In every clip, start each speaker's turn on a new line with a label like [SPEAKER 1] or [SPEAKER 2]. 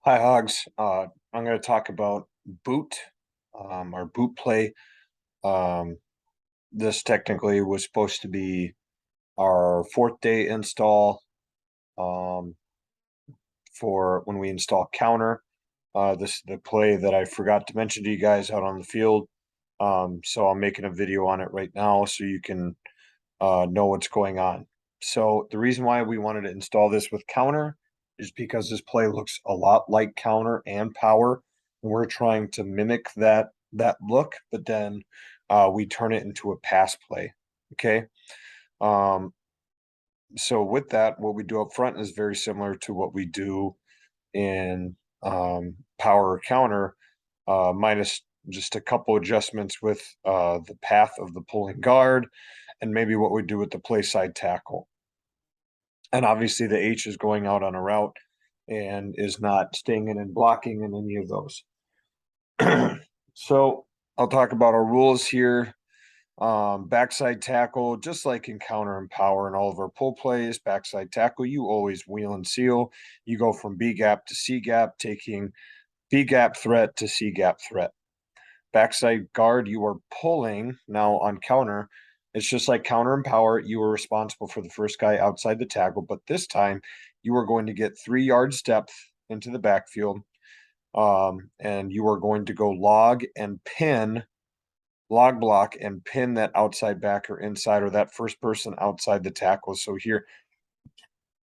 [SPEAKER 1] Hi, Hogs. I'm going to talk about boot, our boot play. Um, this technically was supposed to be our fourth day install um, for when we install counter. This is the play that I forgot to mention to you guys out on the field. So I'm making a video on it right now so you can know what's going on. So the reason why we wanted to install this with counter is because this play looks a lot like counter and power. And we're trying to mimic that look, but then we turn it into a pass play. Okay. Um, so with that, what we do up front is very similar to what we do in power or counter, minus just a couple adjustments with the path of the pulling guard and maybe what we do with the play side tackle. And obviously the H is going out on a route and is not staying in and blocking in any of those. So I'll talk about our rules here. Backside tackle, just like in counter and power and all of our pull plays, backside tackle, you always wheel and seal. You go from B gap to C gap, taking B gap threat to C gap threat. Backside guard, you are pulling now on counter. It's just like counter and power. You are responsible for the first guy outside the tackle, but this time you are going to get 3 yards depth into the backfield. And you are going to go log block and pin that outside backer inside or that first person outside the tackle. So here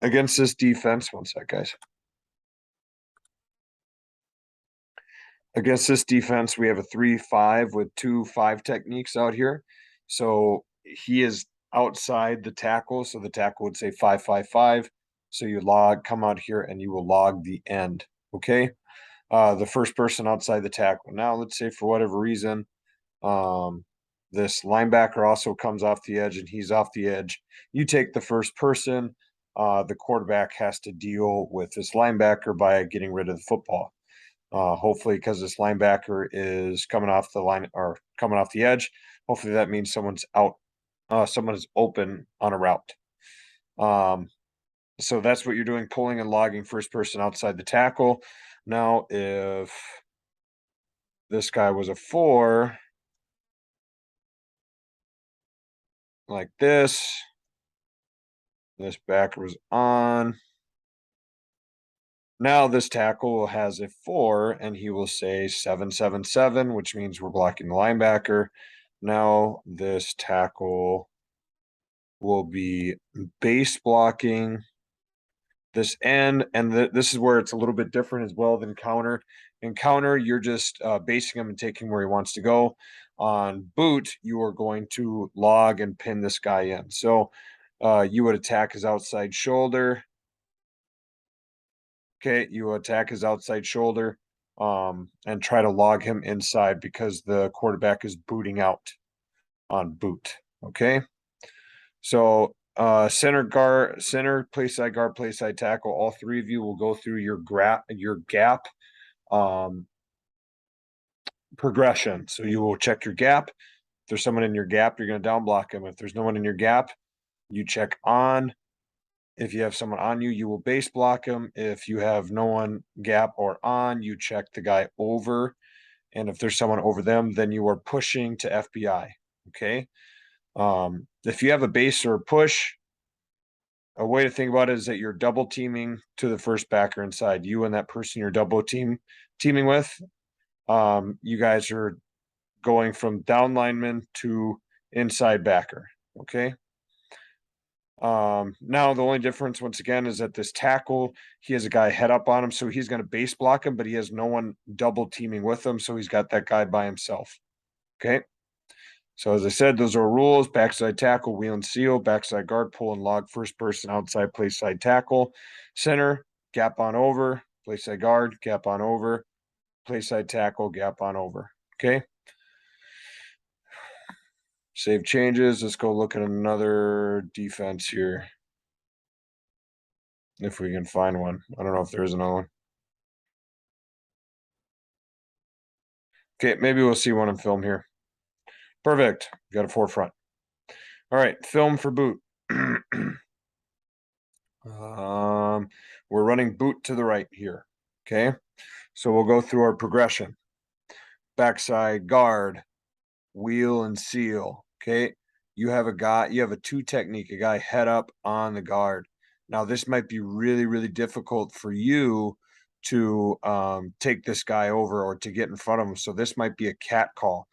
[SPEAKER 1] against this defense, one sec, guys. Against this defense, we have a 3-5 with 2-5 techniques out here. So he is outside the tackle. So the tackle would say 5-5-5. So you come out here and you will log the end. Okay. The first person outside the tackle. Now, let's say for whatever reason, this linebacker also comes off the edge and he's off the edge. You take the first person. The quarterback has to deal with this linebacker by getting rid of the football. Hopefully, because this linebacker is coming off the line or coming off the edge, hopefully that means someone's out, someone is open on a route. So that's what you're doing, pulling and logging first person outside the tackle. Now, if this guy was a 4, like this backer was on. Now this tackle has a 4 and he will say 7-7-7, which means we're blocking the linebacker. Now this tackle will be base blocking this end, and this is where it's a little bit different as well than counter. In counter, you're just basing him and taking where he wants to go. On boot, you are going to log and pin this guy in. So you would attack his outside shoulder. Okay, you attack his outside shoulder and try to log him inside because the quarterback is booting out on boot. Okay. So center, play side guard, play side tackle. All three of you will go through your gap um, progression. So you will check your gap. If there's someone in your gap, you're going to down block him. If there's no one in your gap, you check on. If you have someone on you, you will base block him. If you have no one gap or on, you check the guy over. And if there's someone over them, then you are pushing to FBI. Okay. If you have a base or a push, a way to think about it is that you're double teaming to the first backer inside. You and that person you're teaming with. You guys are going from down lineman to inside backer. Okay. Now the only difference once again is that this tackle, he has a guy head up on him, so he's going to base block him, but he has no one double teaming with him, so he's got that guy by himself. Okay. So as I said, those are rules: backside tackle, wheel and seal, backside guard, pull and log, first person outside, play side tackle, center, gap on over, play side guard, gap on over, play side tackle, gap on over. Okay. Save changes. Let's go look at another defense here. If we can find one. I don't know if there is another one. Okay, maybe we'll see one in film here. Perfect. Got a forefront. All right, film for boot. We're running boot to the right here. Okay, so we'll go through our progression. Backside guard, wheel and seal. Okay, you have a two technique, a guy head up on the guard. Now this might be really, really difficult for you to take this guy over or to get in front of him. So this might be a cat call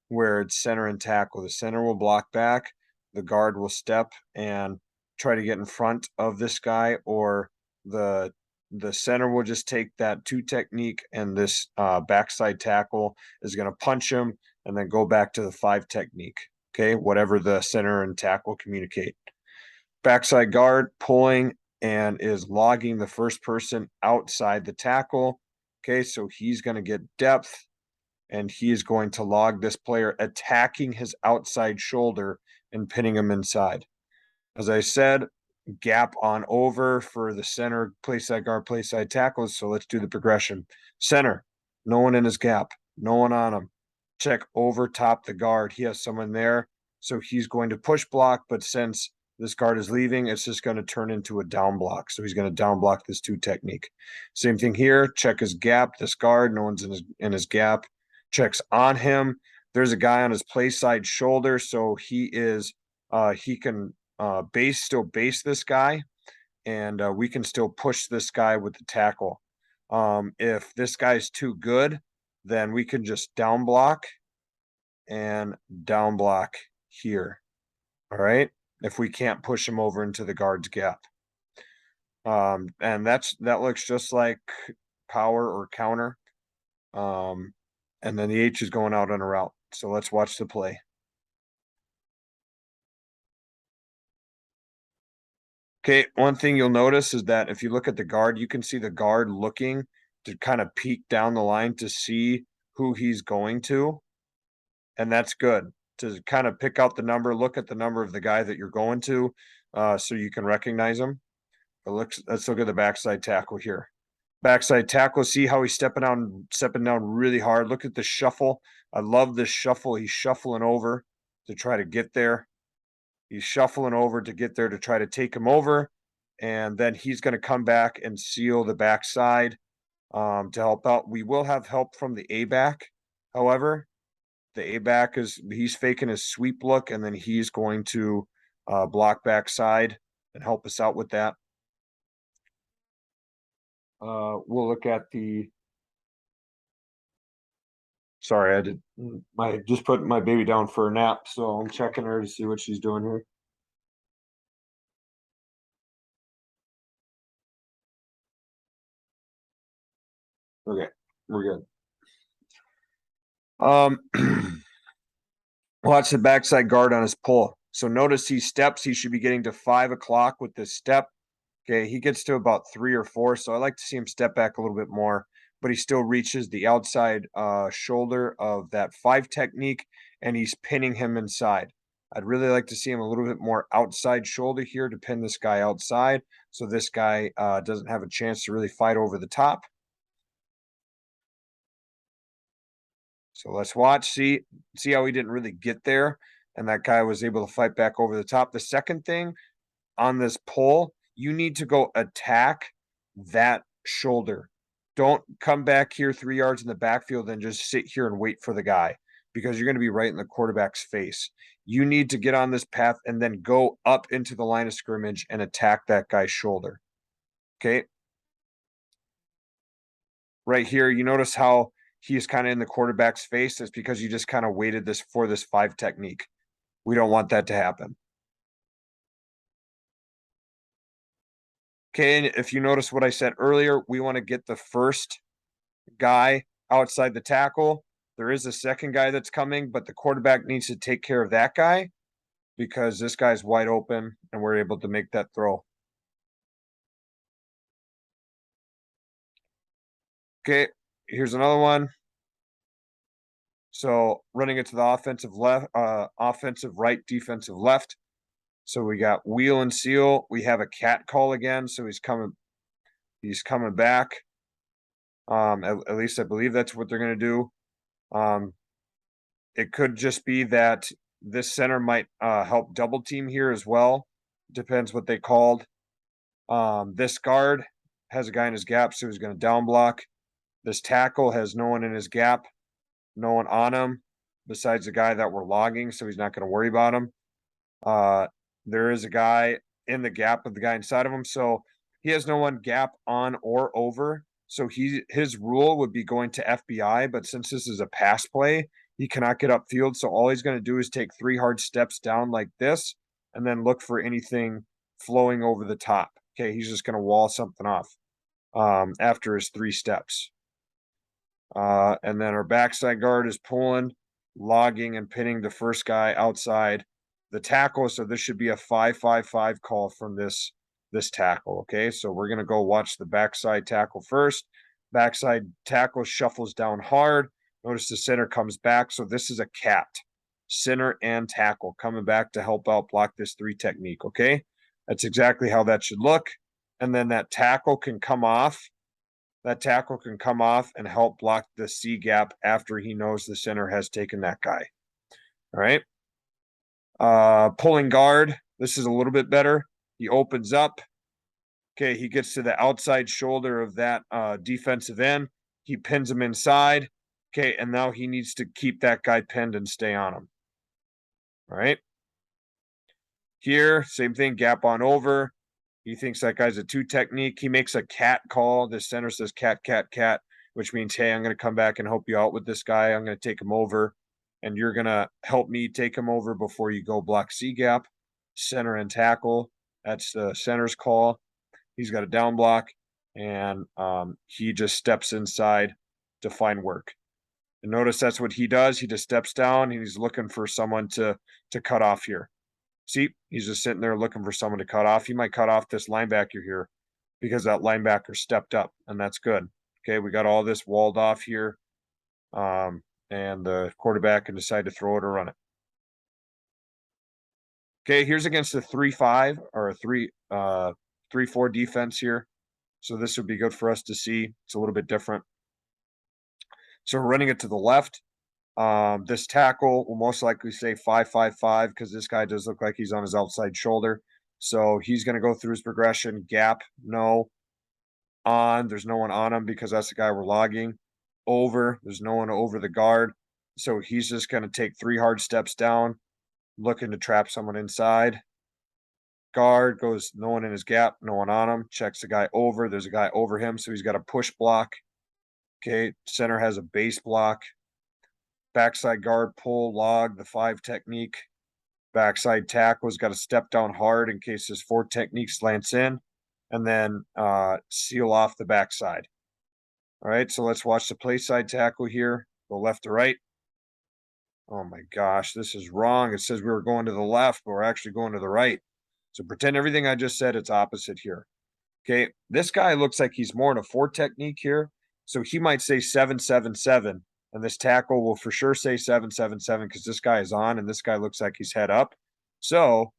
[SPEAKER 1] where it's center and tackle. The center will block back, the guard will step and try to get in front of this guy, or the center will just take that two technique, and this backside tackle is going to punch him and then go back to the five technique. Okay, whatever the center and tackle communicate. Backside guard pulling and is logging the first person outside the tackle. Okay, so he's going to get depth and he is going to log this player attacking his outside shoulder and pinning him inside. As I said, gap on over for the center, play side guard, play side tackles. So let's do the progression. Center, no one in his gap, no one on him. Check over top the guard. He has someone there. So he's going to push block, but since this guard is leaving, it's just going to turn into a down block. So he's going to down block this two technique. Same thing here. Check his gap. This guard, no one's in his gap. Checks on him. There's a guy on his play side shoulder, so he can still base this guy, and we can still push this guy with the tackle. If this guy's too good, then we can just down block and down block here. All right. If we can't push him over into the guard's gap. And that looks just like power or counter. And then the H is going out on a route. So let's watch the play. Okay, one thing you'll notice is that if you look at the guard, you can see the guard looking to kind of peek down the line to see who he's going to. And that's good to kind of pick out the number, look at the number of the guy that you're going to, so you can recognize him. But let's look at the backside tackle here. Backside tackle, see how he's stepping down really hard. Look at the shuffle. I love this shuffle. He's shuffling over to try to get there. He's shuffling over to get there to try to take him over. And then he's going to come back and seal the backside to help out. We will have help from the A-back. However, the A-back he's faking his sweep look, and then he's going to block backside and help us out with that. We'll look at the. Sorry, I just put my baby down for a nap, so I'm checking her to see what she's doing here. Okay, we're good. Watch the backside guard on his pull. So notice he steps. He should be getting to 5 o'clock with this step. Okay, he gets to about 3 or 4, so I like to see him step back a little bit more, but he still reaches the outside shoulder of that 5 technique, and he's pinning him inside. I'd really like to see him a little bit more outside shoulder here to pin this guy outside, so this guy doesn't have a chance to really fight over the top. So let's watch, see how he didn't really get there, and that guy was able to fight back over the top. The second thing on this pull, you need to go attack that shoulder. Don't come back here 3 yards in the backfield and just sit here and wait for the guy, because you're going to be right in the quarterback's face. You need to get on this path and then go up into the line of scrimmage and attack that guy's shoulder. Okay. Right here, you notice how he's kind of in the quarterback's face. That's because you just kind of waited for this 5 technique. We don't want that to happen. Okay, and if you notice what I said earlier, we want to get the first guy outside the tackle. There is a second guy that's coming, but the quarterback needs to take care of that guy because this guy's wide open and we're able to make that throw. Okay, here's another one. So running it to the offensive right, defensive left. So we got wheel and seal. We have a cat call again. So he's coming back. At least I believe that's what they're going to do. It could just be that this center might help double team here as well. Depends what they called. This guard has a guy in his gap, so he's going to down block. This tackle has no one in his gap, no one on him besides the guy that we're logging, so he's not going to worry about him. There is a guy in the gap with the guy inside of him, so he has no one gap on or over. So his rule would be going to FBI, but since this is a pass play, he cannot get upfield. So all he's going to do is take 3 hard steps down like this, and then look for anything flowing over the top. Okay, he's just going to wall something off after his 3 steps. And then our backside guard is pulling, logging, and pinning the first guy outside the tackle. So this should be a 5-5-5 call from this tackle. Okay, so we're gonna go watch the backside tackle first. Backside tackle shuffles down hard. Notice the center comes back. So this is a cat. Center and tackle coming back to help out block this 3 technique. Okay, that's exactly how that should look. And then that tackle can come off. That tackle can come off and help block the C gap after he knows the center has taken that guy. All right. Pulling guard. This is a little bit better. He opens up. Okay, he gets to the outside shoulder of that defensive end. He pins him inside. Okay, and now he needs to keep that guy pinned and stay on him. All right. Here, same thing, gap on over. He thinks that guy's a 2 technique. He makes a cat call. The center says cat, cat, cat, which means, hey, I'm going to come back and help you out with this guy. I'm going to take him over, and you're going to help me take him over before you go block C gap. Center and tackle. That's the center's call. He's got a down block, and he just steps inside to find work. And notice that's what he does. He just steps down, and he's looking for someone to cut off here. See, he's just sitting there looking for someone to cut off. He might cut off this linebacker here because that linebacker stepped up, and that's good. Okay, we got all this walled off here, and the quarterback can decide to throw it or run it. Okay, here's against the 3-5 or a 3-4 defense here. So this would be good for us to see. It's a little bit different. So we're running it to the left. This tackle will most likely say 5-5-5 because this guy does look like he's on his outside shoulder. So he's going to go through his progression. Gap, no. On, there's no one on him because that's the guy we're logging. Over, there's no one over the guard. So he's just going to take 3 hard steps down, looking to trap someone inside. Guard goes, no one in his gap, no one on him. Checks the guy over. There's a guy over him, so he's got a push block. Okay, center has a base block. Backside guard, pull, log, the 5 technique. Backside tackle's got to step down hard in case this 4 technique slants in, and then seal off the backside. All right, so let's watch the play side tackle here. Go left to right. Oh my gosh, this is wrong. It says we were going to the left, but we're actually going to the right. So pretend everything I just said, it's opposite here. Okay, this guy looks like he's more in a 4 technique here. So he might say 7-7-7, and this tackle will for sure say 7-7-7 because this guy is on and this guy looks like he's head up. So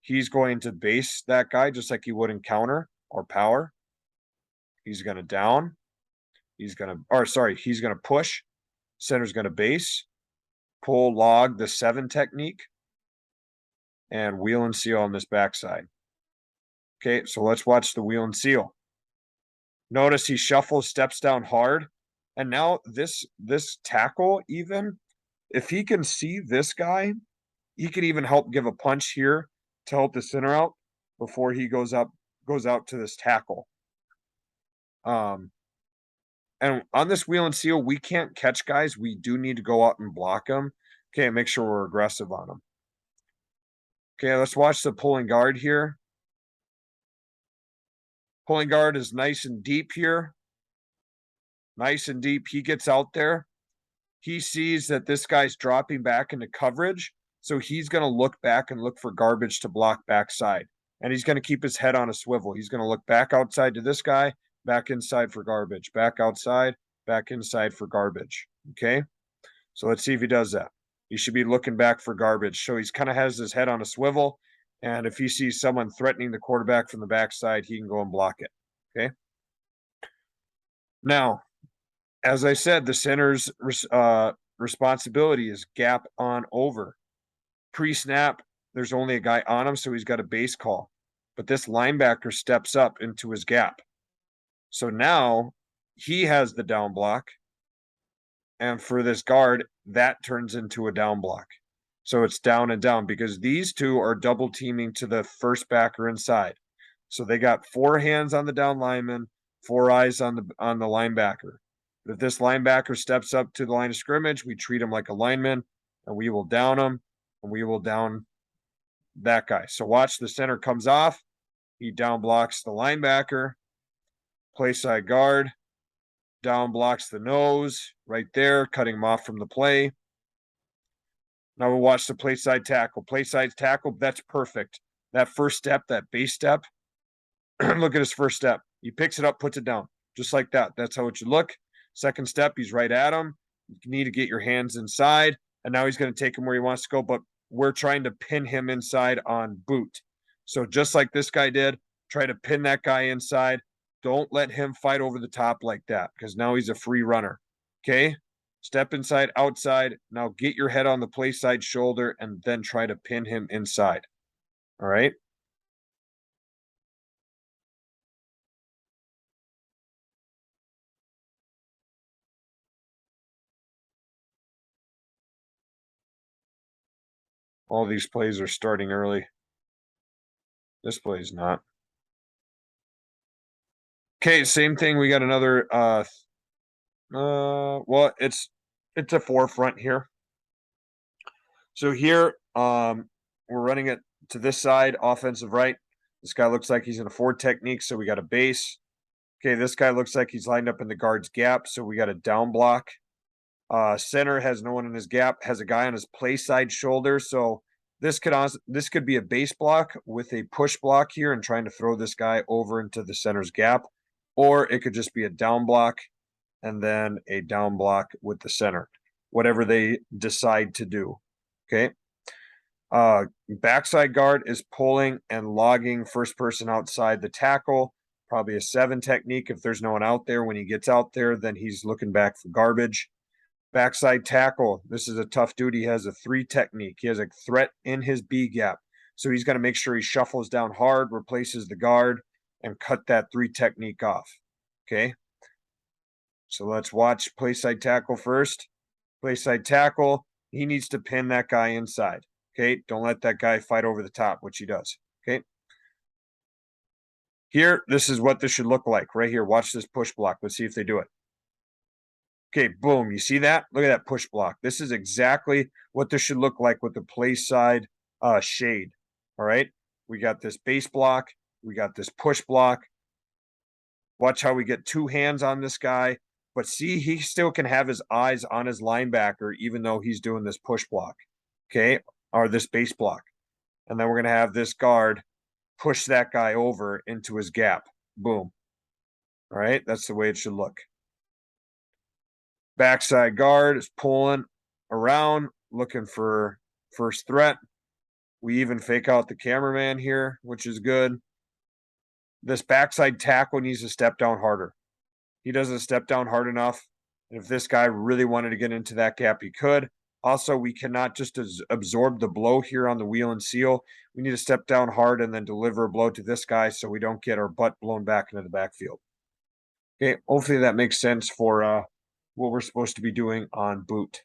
[SPEAKER 1] he's going to base that guy just like he would in counter or power. He's going to down. He's going to push. Center's going to base. Pull, log the 7 technique. And wheel and seal on this backside. Okay, so let's watch the wheel and seal. Notice he shuffles, steps down hard. And now this tackle, even if he can see this guy, he can even help give a punch here to help the center out before he goes out to this tackle. And on this wheel and seal, we can't catch guys. We do need to go out and block them. Okay, make sure we're aggressive on them. Okay, let's watch the pulling guard here. Pulling guard is nice and deep here. Nice and deep. He gets out there. He sees that this guy's dropping back into coverage. So he's going to look back and look for garbage to block backside. And he's going to keep his head on a swivel. He's going to look back outside to this guy, back inside for garbage. Back outside, back inside for garbage. Okay? So let's see if he does that. He should be looking back for garbage. So he's kind of has his head on a swivel. And if he sees someone threatening the quarterback from the backside, he can go and block it. Okay? Now, as I said, the center's responsibility is gap on over. Pre-snap, there's only a guy on him, so he's got a base call. But this linebacker steps up into his gap. So now he has the down block. And for this guard, that turns into a down block. So it's down and down because these two are double teaming to the first backer inside. So they got 4 hands on the down lineman, 4 eyes on the linebacker. But if this linebacker steps up to the line of scrimmage, we treat him like a lineman and we will down him and we will down that guy. So watch, the center comes off, he down blocks the linebacker, play side guard, down blocks the nose right there, cutting him off from the play. Now we'll watch the play side tackle. Play side tackle, that's perfect. That first step, that base step, look at his first step. He picks it up, puts it down, just like that. That's how it should look. Second step, he's right at him. You need to get your hands inside, and now he's going to take him where he wants to go, but we're trying to pin him inside on boot. So just like this guy did, try to pin that guy inside. Don't let him fight over the top like that because now he's a free runner. Okay? Step inside, outside. Now get your head on the play side shoulder and then try to pin him inside. All right? All these plays are starting early. This play's not. Okay, same thing. We got another well, it's a forefront here. So here, we're running it to this side, offensive right. This guy looks like he's in a 4 technique, so we got a base. Okay, this guy looks like he's lined up in the guard's gap, so we got a down block. Center has no one in his gap, has a guy on his play side shoulder, so this could be a base block with a push block here and trying to throw this guy over into the center's gap, or it could just be a down block and then a down block with the center, whatever they decide to do. Okay. Backside guard is pulling and logging first person outside the tackle, probably a 7 technique. If there's no one out there, when he gets out there, then he's looking back for garbage. Backside tackle, this is a tough dude. He has a 3 technique. He has a threat in his B gap. So he's got to make sure he shuffles down hard, replaces the guard, and cut that 3 technique off. Okay. So let's watch play side tackle first. Play side tackle, he needs to pin that guy inside. Okay. Don't let that guy fight over the top, which he does. Okay. Here, this is what this should look like right here. Watch this push block. Let's see if they do it. Okay, boom. You see that? Look at that push block. This is exactly what this should look like with the play side shade. All right. We got this base block. We got this push block. Watch how we get 2 hands on this guy. But see, he still can have his eyes on his linebacker, even though he's doing this push block. Okay. Or this base block. And then we're going to have this guard push that guy over into his gap. Boom. All right. That's the way it should look. Backside guard is pulling around, looking for first threat. We even fake out the cameraman here, which is good. This backside tackle needs to step down harder. He doesn't step down hard enough. And if this guy really wanted to get into that gap, he could. Also, we cannot just absorb the blow here on the wheel and seal. We need to step down hard and then deliver a blow to this guy so we don't get our butt blown back into the backfield. Okay, hopefully that makes sense for what we're supposed to be doing on boot.